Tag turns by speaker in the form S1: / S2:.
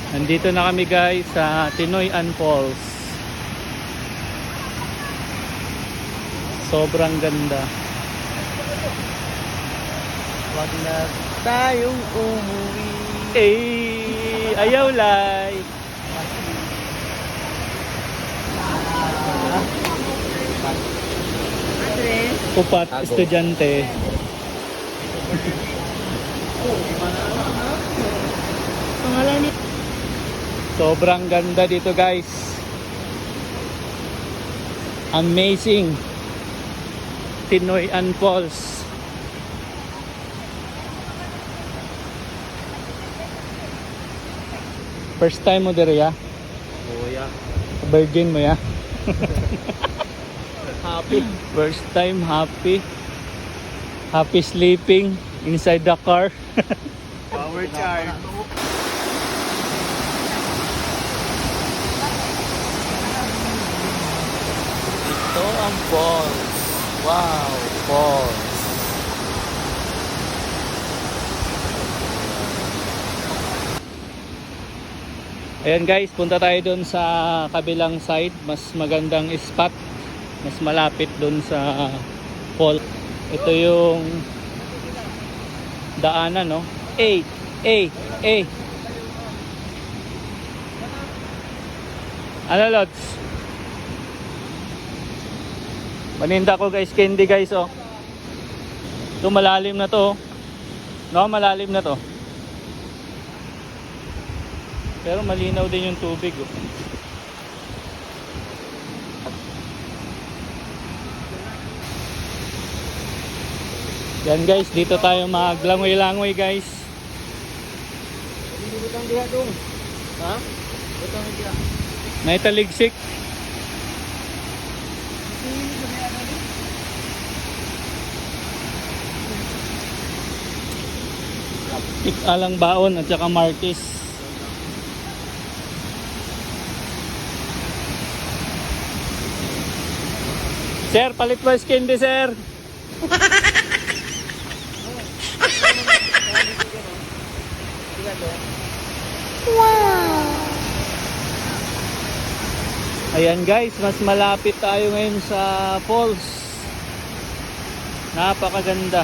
S1: Nandito na kami guys sa Tinoy An Falls. Sobrang ganda.
S2: Wag na tayong umuwi.
S1: Ayaw lay. Upat, estudyante.
S2: Pangalan ni
S1: Sobrang ganda dito guys. Amazing. Tinoy An Falls. First time mo diri ya?
S2: Kuya.
S1: Virgin mo ya?
S2: Happy.
S1: First time happy. Happy sleeping inside the car.
S2: Power charge.
S1: Ito ang falls. Wow, falls. Ayan guys, punta tayo doon sa kabilang side. Mas magandang spot. Mas malapit doon sa fall. Ito yung daanan, no? Ano, Lods? Maninda ko guys, candy guys, oh. Ito malalim na to, oh. No, malalim na to. Pero malinaw din yung tubig, oh. Yan guys, dito tayo maglangoy-langoy guys.
S2: Butang diha dong. Ha? Butang diha.
S1: May taligsik. Alang baon at saka Martis. Sir, palit mo candy, sir. Ayan guys, mas malapit tayo ngayon sa falls. Napakaganda.